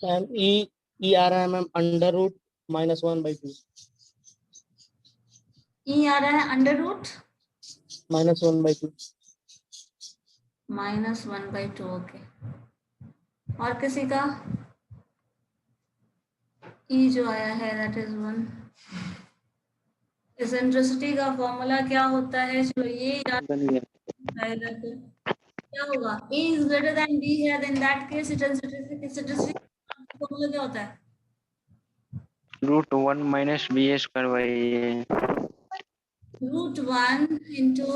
Speaker 3: Ma'am E आ रहा है मैम अंडर रूट -1/2
Speaker 1: ई आ रहा है अंडर रूट
Speaker 3: -1/2
Speaker 1: -1/2. ओके, और किसी का ई जो आया है दैट इज 1. इसेंट्रिसिटी का फॉर्मूला क्या होता है? चलो ये याद
Speaker 5: बन गया
Speaker 1: आएगा तो क्या होगा? A is greater than B है, then that case eccentricity formula क्या होता है?
Speaker 5: √1 - b² भाई
Speaker 1: √1 into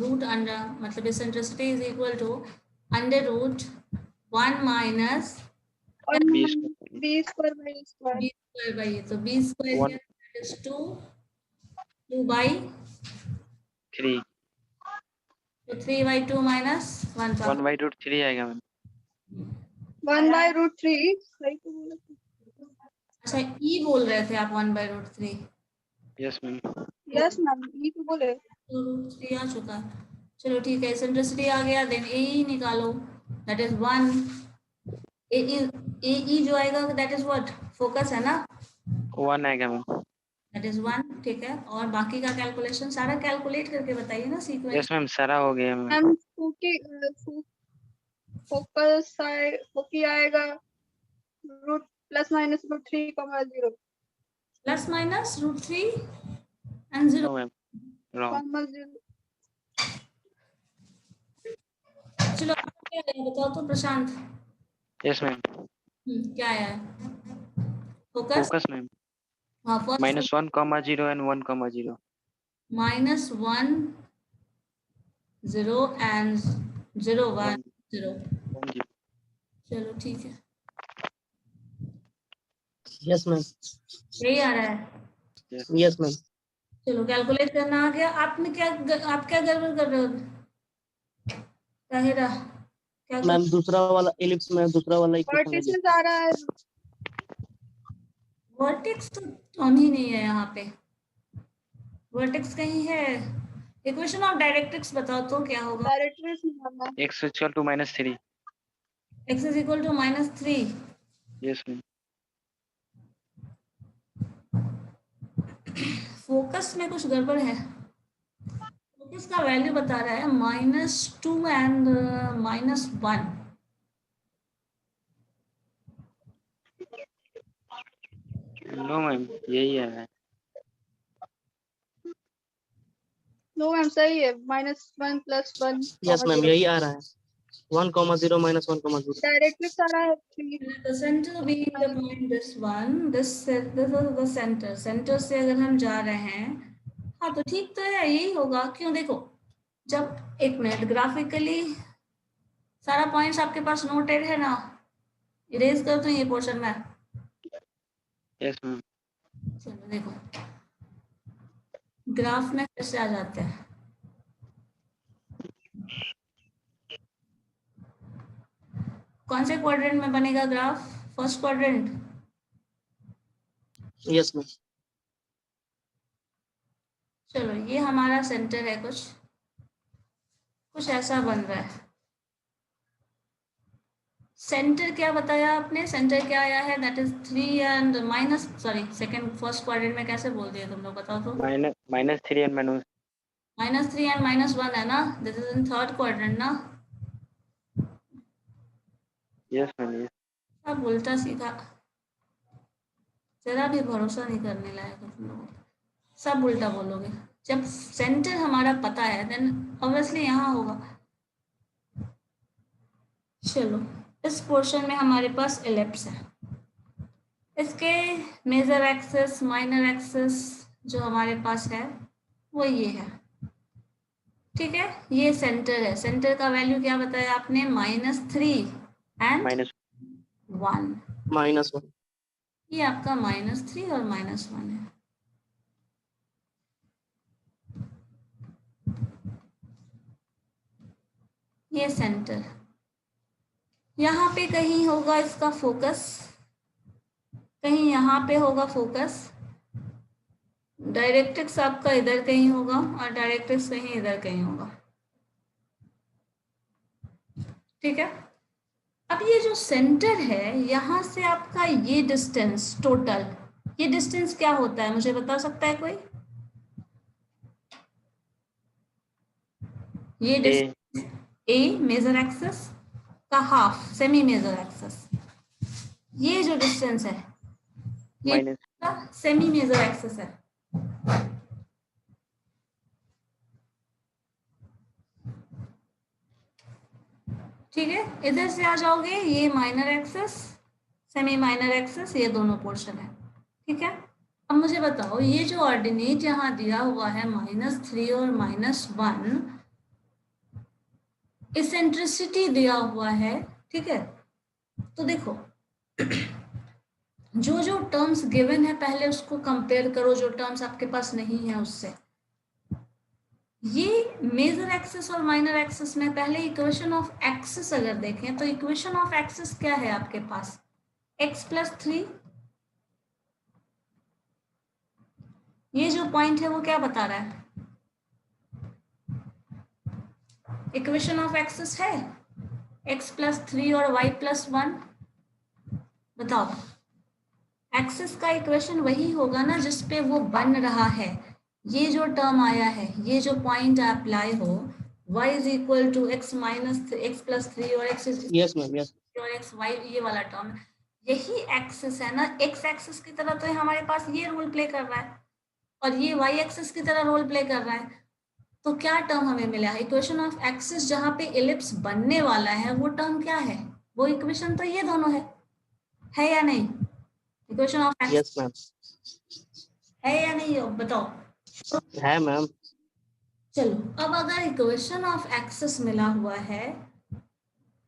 Speaker 1: root under मतलब eccentricity is equal to under root 1 minus
Speaker 4: और
Speaker 5: b².
Speaker 4: b square by a square.
Speaker 1: b square by a. So b square
Speaker 5: One.
Speaker 1: here, that is 2 by
Speaker 5: 3
Speaker 1: so 3 by 2 minus 1 का
Speaker 5: 1/√3 आएगा ma'am.
Speaker 4: 1 by √3. सही तो बोला.
Speaker 1: अच्छा e बोल रहे थे आप 1 by √3.
Speaker 5: Yes ma'am.
Speaker 4: Yes ma'am. ये तो बोले.
Speaker 1: तो √3 आ चुका है. चलो ठीक है, इसेंट्रिसिटी आ गया, देन ए ई निकालो, दैट इज 1. ए ई जो आएगा दैट इज व्हाट? फोकस है ना,
Speaker 5: 1 आएगा मैम.
Speaker 1: That is 1. ठीक है, और बाकी का कैलकुलेशन सारा कैलकुलेट करके बताइए ना सीक्वेंस.
Speaker 5: यस मैम सारा हो गया मैम.
Speaker 4: मैम फोकी आएगा root plus minus √3, 0
Speaker 1: plus minus √3 and 0.
Speaker 5: No ma'am wrong.
Speaker 4: 0.
Speaker 1: चलो आपको क्या आया बताओ तो प्रशांत.
Speaker 5: Yes ma'am.
Speaker 1: क्या आया है? फोकस.
Speaker 5: Focus ma'am.
Speaker 1: हाँ फर्स्ट
Speaker 5: -1, 0 and 1, 0.
Speaker 1: -1 0 एंड 0 1 0.
Speaker 5: 1 0.
Speaker 1: चलो ठीक है,
Speaker 3: यस मैम.
Speaker 1: यही आ रहा है.
Speaker 3: Yes ma'am.
Speaker 1: चलो कैलकुलेट करना आ गया. आपने क्या आप क्या गड़बड़ कर रहे हो ताहिरा? क्या
Speaker 3: मैम दूसरा वाला एलिप्स में दूसरा वाला इक्वेशन लीजिए.
Speaker 4: वर्टिसेस आ रहा है.
Speaker 1: वर्टेक्स तो ऑन ही नहीं है यहाँ पे. वर्टेक्स कहीं है? इक्वेशन ऑफ डायरेक्ट्रिक्स बताओ तो क्या होगा?
Speaker 4: डायरेक्ट्रिक्स निकालना.
Speaker 5: x = -3.
Speaker 1: x is equal to -3.
Speaker 5: Yes ma'am.
Speaker 1: Focus में कुछ गड़बड़ है. फोकस का वैल्यू बता रहा है -2 एंड -1.
Speaker 5: नो मैम यही है.
Speaker 4: नो मैम सही है. -1 + 1.
Speaker 3: यस मैम यही आ रहा है. 1, 0 -1, 0.
Speaker 4: डायरेक्ट्रिक्स आ रहा है 3.
Speaker 1: The center being the point this one, this is the center. Centre से अगर हम जा रहे हैं, हाँ तो ठीक तो है, यही होगा. क्यों? देखो जब एक मिनट ग्राफिकली सारा पॉइंट्स आपके पास नोटेड है ना, इरेज कर दो ये पोर्शन में.
Speaker 5: Yes ma'am.
Speaker 1: चलो देखो ग्राफ में फिर से आ जाते हैं. कौन से क्वाड्रेंट में बनेगा graph? First quadrant.
Speaker 3: Yes ma'am.
Speaker 1: चलो ये हमारा सेंटर है, कुछ ऐसा बन रहा है. सेंटर क्या बताया आपने? सेंटर क्या आया है? That is 3 and second first quadrant में कैसे बोल दिए तुम लोग बताओ तो?
Speaker 5: -3 and
Speaker 1: -3 एंड -1 है ना. This is in third quadrant ना.
Speaker 5: Yes ma'am.
Speaker 1: सब उल्टा सीधा, जरा भी भरोसा नहीं करने लायक तुम लोगों को. सब उल्टा बोलोगे. जब सेंटर हमारा पता है देन ऑब्वियसली यहाँ होगा. चलो इस पोर्शन में हमारे पास एलिप्स है. इसके मेजर एक्सिस माइनर एक्सिस जो हमारे पास है वो ये है. ठीक है, ये सेंटर है. सेंटर का वैल्यू क्या बताया आपने? -3 एंड
Speaker 5: -1.
Speaker 1: -1. ये आपका -3 और -1 है. ये सेंटर. यहाँ पे कहीं होगा इसका फोकस. कहीं यहाँ पे होगा फोकस, डायरेक्ट्रिक्स आपका इधर कहीं होगा और डायरेक्ट्रिक्स कहीं इधर कहीं होगा, ठीक है। अब ये जो सेंटर है, यहाँ से आपका ये डिस्टेंस टोटल, ये डिस्टेंस क्या होता है मुझे बता सकता है कोई? ये
Speaker 5: A
Speaker 1: distance A major axis का हाफ सेमी मेजर एक्सिस, ये जो डिस्टेंस है ये
Speaker 5: minus
Speaker 1: सेमी मेजर एक्सिस है। ठीक है, इधर से आ जाओगे, ये minor axis semi minor axis, ये दोनों पोर्शन है, ठीक है। अब मुझे बताओ, ये जो ऑर्डिनेट यहाँ दिया हुआ है -3 और -1, इसेंट्रिसिटी दिया हुआ है, ठीक है। तो देखो जो जो टर्म्स गिवन है पहले उसको कंपेयर करो जो टर्म्स आपके पास नहीं है उससे। ये मेजर एक्सिस और माइनर एक्सिस में पहले इक्वेशन ऑफ एक्सिस अगर देखें तो इक्वेशन ऑफ एक्सिस क्या है आपके पास, x+3, ये जो पॉइंट है वो क्या बता रहा है, इक्वेशन ऑफ एक्सिस है x+3 और y+1, बताओ एक्सिस का इक्वेशन वही होगा ना जिसपे वो बन रहा है। ये जो टर्म आया है, ये जो पॉइंट अप्लाई हो, y = x - x+3 और x
Speaker 3: Yes, ma'am. Yes.
Speaker 1: और एक्स वाई, ये वाला टर्म, यही एक्सिस है ना। एक्स एक्सिस की तरह तो हमारे पास ये रोल प्ले कर रहा है और ये वाई एक्सिस की तरह रोल प्ले कर रहा है। तो क्या टर्म हमें मिला है, इक्वेशन ऑफ एक्सिस जहाँ पे एलिप्स बनने वाला है वो टर्म क्या है, वो इक्वेशन तो ये दोनों है या नहीं? Equation of axis
Speaker 3: Yes, ma'am.
Speaker 1: है या नहीं, बताओ।
Speaker 3: है मैम।
Speaker 1: चलो, अब अगर इक्वेशन ऑफ एक्सिस मिला हुआ है,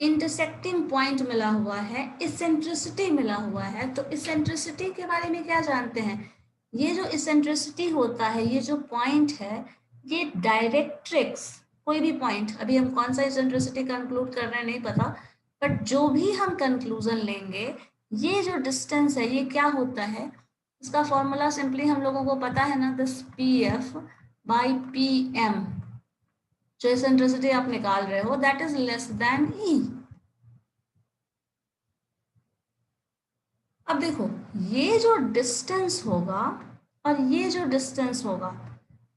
Speaker 1: इंटरसेक्टिंग पॉइंट मिला हुआ है, इसेंट्रिसिटी मिला हुआ है, तो इसेंट्रिसिटी के बारे में क्या जानते हैं? ये जो इसेंट्रिसिटी होता है, ये जो पॉइंट है, ये डायरेक्ट्रिक्स, कोई भी पॉइंट, अभी हम कौन सा इसेंट्रिसिटी कंक्लूड कर रहे हैं नहीं पता, बट जो भी हम कंक्लूजन लेंगे, ये जो डिस्टेंस है ये क्या होता है, इसका फॉर्मूला सिंपली हम लोगों को पता है ना, दिस PF/PM, जो इसेंट्रिसिटी आप निकाल रहे हो that is less than E। अब देखो, ये जो डिस्टेंस होगा और ये जो डिस्टेंस होगा,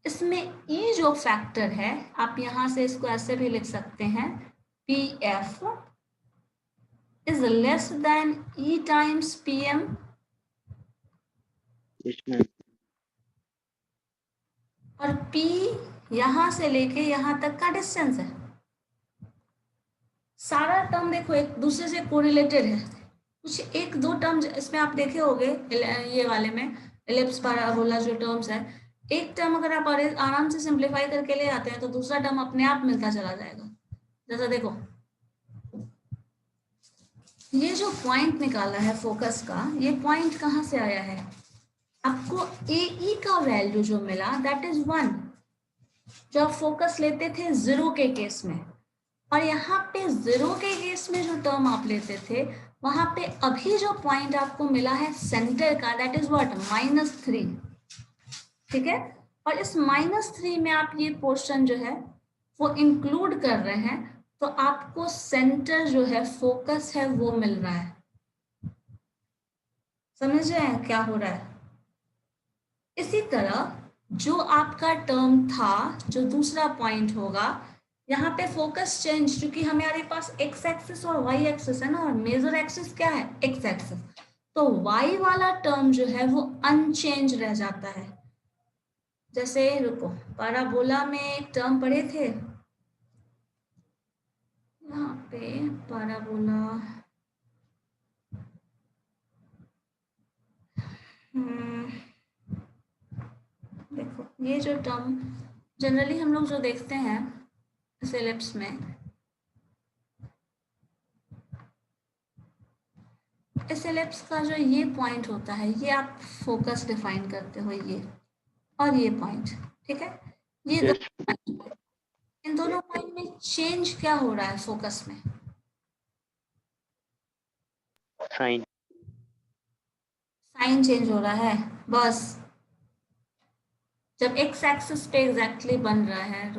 Speaker 1: इसमें E जो फैक्टर है, आप यहां से इसको ऐसे भी लिख सकते हैं, PF is less than E times PM।
Speaker 5: yes ma'am
Speaker 1: और P यहां से लेके यहां तक का डिस्टेंस है। सारा टर्म देखो एक दूसरे से कोरिलेटेड है, कुछ एक दो टर्म इसमें आप देखे होंगे, ये वाले में एलिप्स पैराबोला जो टर्म्स है, एक टर्म अगर आप आराम से सिंप्लीफाई करके ले आते हैं तो दूसरा टर्म अपने आप मिलता चला जाएगा। जैसा देखो, ये जो पॉइंट निकाला है फोकस का, ये पॉइंट कहाँ से आया है, आपको AE का वैल्यू जो मिला दैट इज 1, जो आप फोकस लेते थे 0 के केस में, और यहाँ पे 0 के केस में जो टर्म आप लेते थे, वहां पे अभी जो पॉइंट आपको मिला है सेंटर का दैट इज व्हाट, -3, ठीक है। और इस -3 में आप ये पोर्शन जो है वो इंक्लूड कर रहे हैं, तो आपको सेंटर जो है फोकस है वो मिल रहा है। समझ रहे हैं क्या हो रहा है? इसी तरह जो आपका टर्म था, जो दूसरा पॉइंट होगा, यहाँ पे फोकस चेंज, क्योंकि हमारे पास x एक्सिस और y एक्सिस है ना, और मेजर एक्सिस क्या है, x एक्सिस, तो y वाला टर्म जो है वो अनचेंज रह जाता है। जैसे रुको, पैराबोला में एक टर्म पढ़े थे, यहाँ पे पैराबोला, देखो ये जो टर्म जनरली हम लोग जो देखते हैं इस एलिप्स में, इस एलिप्स का जो ये पॉइंट होता है, ये आप फोकस डिफाइन करते हो, ये और ये पॉइंट, ठीक है। ये
Speaker 5: yes
Speaker 1: इन दोनों पॉइंट में चेंज क्या हो रहा है फोकस में,
Speaker 5: sign
Speaker 1: साइन चेंज हो रहा है बस, जब एक्स एक्सिस पे एग्जैक्टली बन रहा है।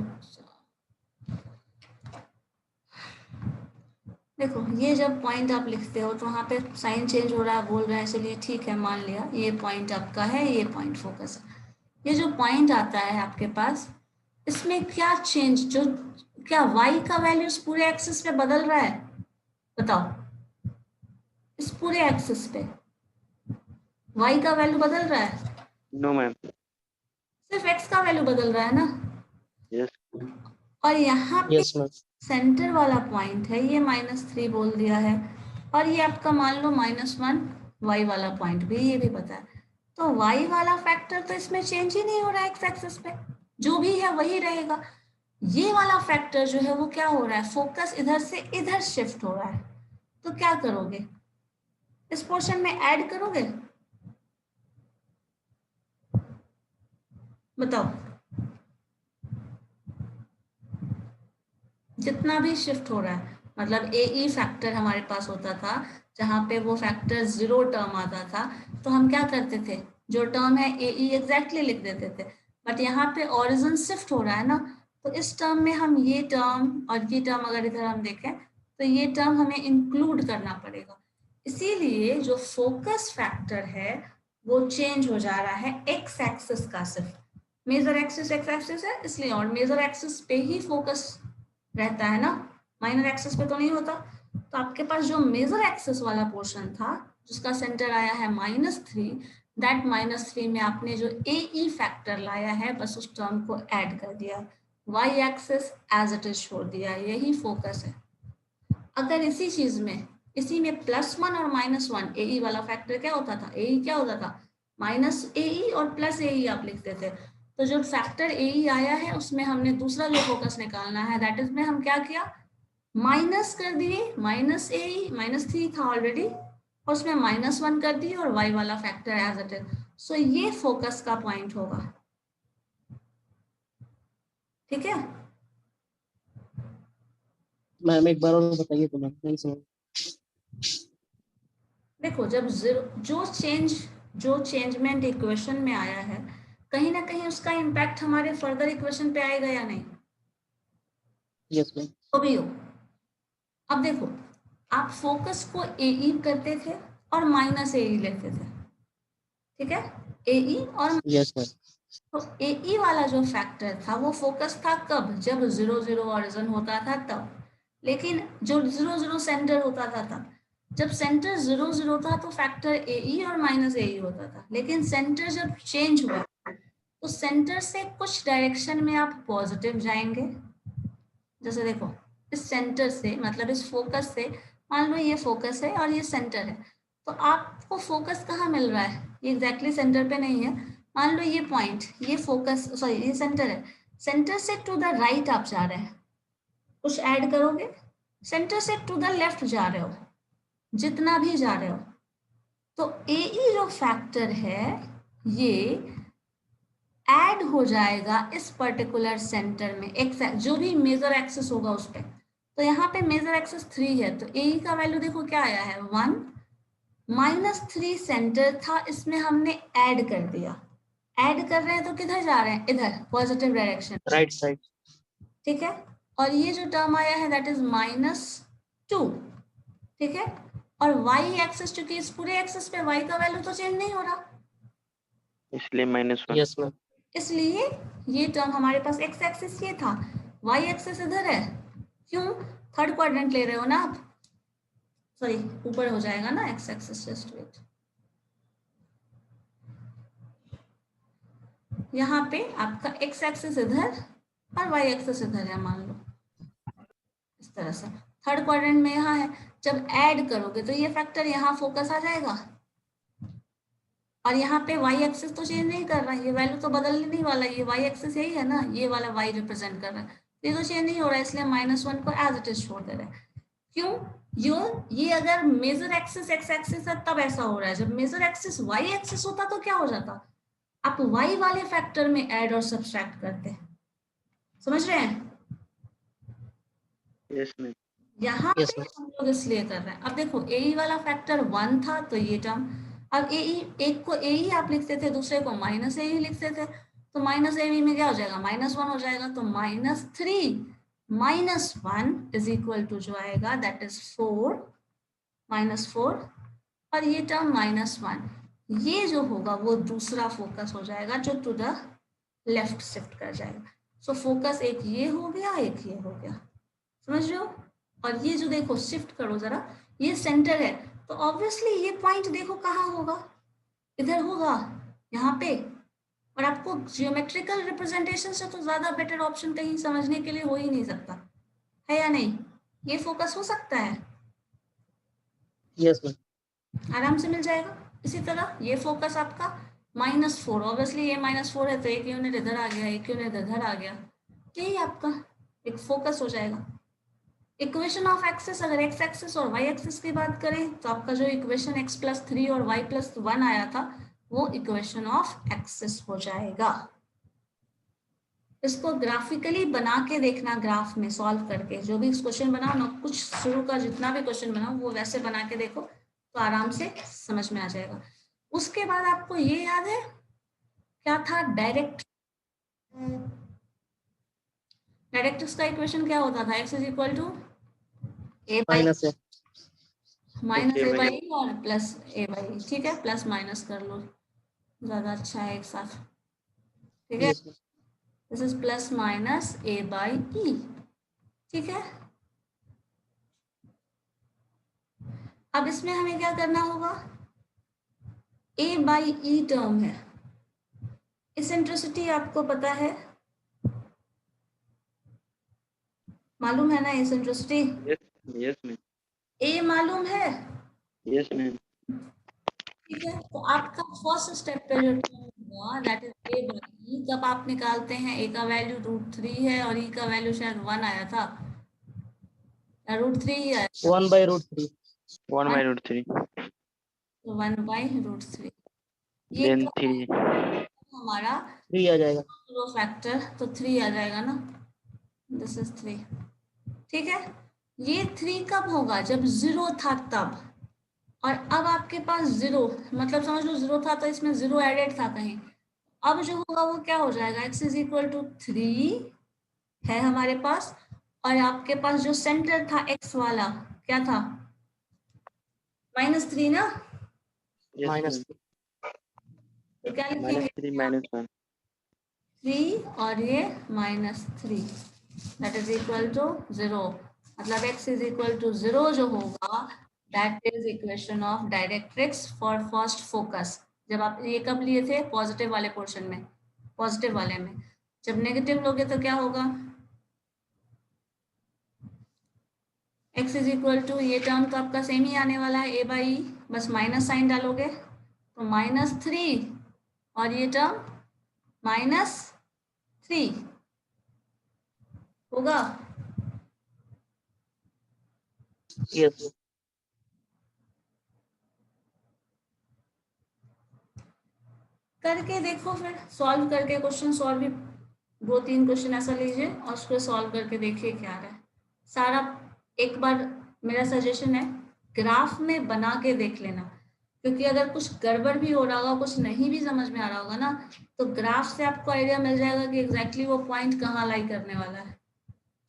Speaker 1: देखो ये जब पॉइंट आप लिखते हो तो वहाँ पे साइन चेंज हो रहा है, बोल रहा है, चलिए ठीक है मान लिया ये पॉइंट आपका है, ये पॉइंट फोकस है। ये जो पॉइंट आता है आपके पास, इसमें क्या चेंज, जो क्या y का वैल्यू इस पूरे एक्सिस पे बदल रहा है? बताओ, इस पूरे एक्सिस पे y का वैल्यू बदल रहा है?
Speaker 5: No ma'am.
Speaker 1: सिर्फ x का वैल्यू बदल रहा है ना।
Speaker 5: यस।
Speaker 1: और यहाँ पे
Speaker 3: यस मैम।
Speaker 1: सेंटर वाला पॉइंट है, ये -3 बोल दिया है, और ये आपका मान लो -1 y वाला पॉइंट भी, ये भी पता है। तो y वाला फैक्टर तो इसमें चेंज ही नहीं हो रहा है, एक्स एक्सिस पे जो भी है वही रहेगा। ये वाला फैक्टर जो है वो क्या हो रहा है, फोकस इधर से इधर शिफ्ट हो रहा है। तो क्या करोगे, इस पोर्शन में ऐड करोगे? बताओ, जितना भी शिफ्ट हो रहा है, मतलब ए ई फैक्टर हमारे पास होता था, जहाँ पे वो फैक्टर 0 टर्म आता था, तो हम क्या करते थे, जो टर्म है ए ई एग्जैक्टली लिख देते थे। बट यहाँ पे ओरिजिन शिफ्ट हो रहा है ना, तो इस टर्म में हम ये टर्म और ये टर्म अगर इधर हम देखें तो ये टर्म हमें इंक्लूड करना पड़ेगा। इसीलिए जो फोकस फैक्टर है वो चेंज हो जा रहा है एक्स एक्सिस का, सिर्फ मेजर एक्सिस एक्स एक्सिस है इसलिए, और मेजर एक्सिस पे ही फोकस रहता है ना, माइनर एक्सिस पे तो नहीं होता। तो आपके पास जो मेजर एक्सिस वाला पोर्शन था जिसका सेंटर आया है -3, दैट -3 में आपने जो ए ई फैक्टर लाया है बस उस टर्म को ऐड कर दिया, y axis as it is छोड़ दिया, यही फोकस है। अगर इसी चीज में, इसी में +1 और -1 ए ई वाला फैक्टर क्या होता था, ए ई क्या होता था, -AE और +AE आप लिखते थे। तो जो फैक्टर AE आया है उसमें हमने दूसरा जो फोकस निकालना है, दैट इज में हम क्या किया, माइनस कर दिए, -AE -3 था ऑलरेडी, और उसमें -1 कर दिए और y वाला फैक्टर एज इट इज। सो ये फोकस का पॉइंट होगा, ठीक है।
Speaker 3: मैम एक बार और बताइए तो मैम नहीं समझ।
Speaker 1: देखो जब जो चेंजमेंट इक्वेशन में आया है, कहीं ना कहीं उसका इम्पैक्ट हमारे फर्दर इक्वेशन पे आएगा या नहीं?
Speaker 3: Yes ma'am.
Speaker 1: तो भी हो। अब देखो, आप फोकस को AE करते थे और -AE लेते थे, ठीक है, AE और
Speaker 3: यस मैम।
Speaker 1: तो AE वाला जो फैक्टर था वो फोकस था कब, जब 0 ऑरिजिन होता था तब। लेकिन जो 0 सेंटर होता था तब, जब सेंटर 0 था तो फैक्टर AE और -AE होता था। लेकिन सेंटर जब चेंज हुआ तो सेंटर से कुछ डायरेक्शन में आप पॉजिटिव जाएंगे। जैसे देखो, इस सेंटर से मतलब इस फोकस से, मान लो ये फोकस है और ये सेंटर है, तो आपको फोकस कहाँ मिल रहा है, ये एग्जैक्टली सेंटर पे नहीं है। मान लो ये पॉइंट, ये फोकस, सॉरी ये सेंटर है, सेंटर से टू द राइट आप जा रहे हैं, कुछ ऐड करोगे, सेंटर से टू द लेफ्ट जा रहे हो, जितना भी जा रहे हो, तो AE जो फैक्टर है ये ऐड हो जाएगा इस पर्टिकुलर सेंटर में, एक्स जो भी मेजर एक्सिस होगा उस पर। तो यहाँ पे मेजर एक्सिस 3 है, तो AE का वैल्यू देखो क्या आया है 1, -3 सेंटर था, इसमें हमने ऐड कर दिया। ऐड कर रहे हैं तो किधर जा रहे हैं, इधर पॉजिटिव डायरेक्शन,
Speaker 3: राइट साइड।
Speaker 1: ठीक है। और ये जो टर्म आया है दैट इज -2, ठीक है। और y एक्सिस, चूंकि इस पूरे एक्सिस पे y का वैल्यू तो चेंज नहीं हो रहा,
Speaker 5: इसलिए -1।
Speaker 3: Yes ma'am.
Speaker 1: इसलिए ये टर्म हमारे पास x एक्सिस ये था, y एक्सिस इधर है। क्यों, थर्ड क्वाड्रेंट ले रहे हो ना आप, सॉरी ऊपर हो जाएगा ना x एक्सिस, जस्ट वेट, यहाँ पे आपका x एक्सिस इधर और y एक्सिस इधर है, मान लो इस तरह से। थर्ड क्वाड्रेंट में यहाँ है, जब ऐड करोगे तो ये फैक्टर यहाँ फोकस आ जाएगा, और यहाँ पे y एक्सिस तो चेंज नहीं कर रहा है, ये वैल्यू तो बदलने नहीं वाला, ये y एक्सिस यही है ना, ये वाला y रिप्रेजेंट कर रहा है, ये तो चेंज नहीं हो रहा है, इसलिए -1 को एज इट इज छोड़ दे रहे हैं। क्यों, ये अगर मेजर एक्सिस x एक्सिस है तब ऐसा हो रहा है, जब मेजर एक्सिस y एक्सिस होता तो क्या हो जाता, आप y वाले फैक्टर में ऐड और सब्सट्रैक्ट करते, समझ रहे हैं।
Speaker 5: Yes ma'am.
Speaker 1: यहाँ पे
Speaker 3: यस मैम।
Speaker 1: हम लोग इसलिए कर रहे हैं। अब देखो AE वाला फैक्टर 1 था तो ये टर्म, अब एक को ए ही आप लिखते थे, दूसरे को माइनस ए ही लिखते थे, तो माइनस ए में क्या हो जाएगा, -1 हो जाएगा। तो -3 -1 इज इक्वल टू जो आएगा दैट इज 4 -4, और ये टर्म -1, ये जो होगा वो दूसरा फोकस हो जाएगा जो टू द लेफ्ट शिफ्ट कर जाएगा। सो फोकस एक ये हो गया, एक ये हो गया, समझ रहे हो। और ये जो देखो शिफ्ट करो जरा, ये सेंटर है, तो ऑब्वियसली ये पॉइंट देखो कहाँ होगा, इधर होगा, यहाँ पे। और आपको जियोमेट्रिकल रिप्रेजेंटेशन से तो ज्यादा बेटर ऑप्शन कहीं समझने के लिए हो ही नहीं सकता, है या नहीं। ये फोकस हो सकता है,
Speaker 3: यस मैम।
Speaker 1: आराम से मिल जाएगा। इसी तरह ये फोकस आपका -4, ऑब्वियसली ये -4 है तो एक यूनिट इधर आ गया, एक यूनिट इधर आ गया, यही आपका एक फोकस हो जाएगा। इक्वेशन ऑफ एक्सिस, अगर एक्स एक्सिस और वाई एक्सिस की बात करें तो आपका जो इक्वेशन x+3 और y+1 आया था वो इक्वेशन ऑफ एक्सिस हो जाएगा। इसको ग्राफिकली बना के देखना, ग्राफ में सॉल्व करके जो भी क्वेश्चन बनाओ ना, कुछ शुरू का जितना भी क्वेश्चन बनाओ वो वैसे बना के देखो तो आराम से समझ में आ जाएगा। उसके बाद आपको ये याद है क्या था, डायरेक्ट्रिक्स का इक्वेशन क्या होता था, x = a बाई -a/e और +a/e, ठीक है, प्लस माइनस कर लो ज्यादा अच्छा है एक साथ, ठीक है। दिस इज +-a/e, ठीक है। अब इसमें हमें क्या करना होगा, a/e टर्म है, इसेंट्रिसिटी आपको पता है, मालूम है ना इसेंट्रिसिटी,
Speaker 5: Yes, ma'am.
Speaker 1: a मालूम है,
Speaker 5: Yes, ma'am.
Speaker 1: ठीक है। तो आपका फर्स्ट स्टेप पे जो टर्म हुआ दैट इज a/e, जब आप निकालते हैं a का वैल्यू √3 है और e का वैल्यू शायद 1 आया था, √3 ही आया था,
Speaker 3: 1/√3।
Speaker 5: 1/√3.
Speaker 1: तो 1/√3, ये
Speaker 5: Then
Speaker 1: कब
Speaker 5: 3.
Speaker 1: हमारा
Speaker 3: 3 आ जाएगा।
Speaker 1: रो फैक्टर, तो 3 आ जाएगा ना, दिस इज 3, ठीक है। ये 3 कब होगा, जब 0 था तब, और अब आपके पास 0, मतलब समझ लो 0 था तो इसमें 0 एडेड था कहीं, अब जो होगा वो क्या हो जाएगा, x = 3 है हमारे पास, और आपके पास जो सेंटर था x वाला क्या था, -3 ना,
Speaker 5: Yes,
Speaker 3: -3।
Speaker 1: तो क्या लिखेंगे,
Speaker 5: -3 -1.
Speaker 1: 3 और ये -3 दैट इज इक्वल टू 0, मतलब x = 0 जो होगा that is equation of directrix for first focus. जब आप ये कब लिए थे, पॉजिटिव वाले पोर्शन में, पॉजिटिव वाले में। जब नेगेटिव लोगे तो क्या होगा, x = ये टर्म तो आपका सेम ही आने वाला है a/e, बस माइनस साइन डालोगे तो -3 और ये टर्म -3 होगा।
Speaker 3: यस।
Speaker 1: करके देखो, फिर सॉल्व करके क्वेश्चन, और भी 2-3 क्वेश्चन ऐसा लीजिए और उसको सॉल्व करके देखिए क्या आ रहा है सारा। एक बार मेरा सजेशन है ग्राफ में बना के देख लेना, क्योंकि अगर कुछ गड़बड़ भी हो रहा होगा, कुछ नहीं भी समझ में आ रहा होगा ना, तो ग्राफ से आपको आइडिया मिल जाएगा कि एग्जैक्टली वो पॉइंट कहाँ लाई करने वाला है।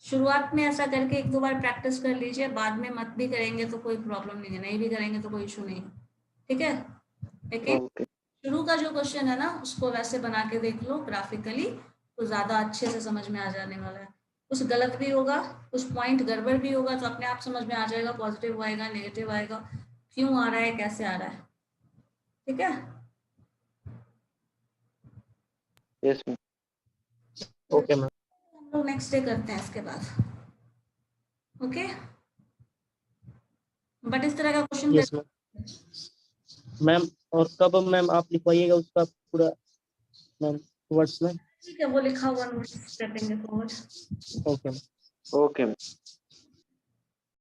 Speaker 1: शुरुआत में ऐसा करके 1-2 बार प्रैक्टिस कर लीजिए, बाद में मत भी करेंगे तो कोई प्रॉब्लम नहीं है, नहीं भी करेंगे तो कोई इशू नहीं है, ठीक है। लेकिन
Speaker 5: Okay.
Speaker 1: शुरू का जो क्वेश्चन है ना उसको वैसे बना के देख लो ग्राफिकली, तो ज्यादा अच्छे से समझ में आ जाने वाला है। कुछ गलत भी होगा, कुछ पॉइंट गड़बड़ भी होगा तो अपने आप समझ में आ जाएगा, पॉजिटिव आएगा, नेगेटिव आएगा, क्यों आ रहा है, कैसे आ रहा है, ठीक है।
Speaker 5: Yes, ma'am.
Speaker 3: Okay ma'am.
Speaker 1: हम लोग नेक्स्ट डे करते हैं इसके बाद, ओके। बट इस तरह का क्वेश्चन
Speaker 3: यस मैम। मैम और कब मैम आप लिखवाइएगा उसका पूरा मैम वर्ड्स में?
Speaker 1: ठीक है, वो लिखा हुआ नोट्स कर देंगे forward.
Speaker 3: Okay ma'am.
Speaker 5: Okay, ma'am.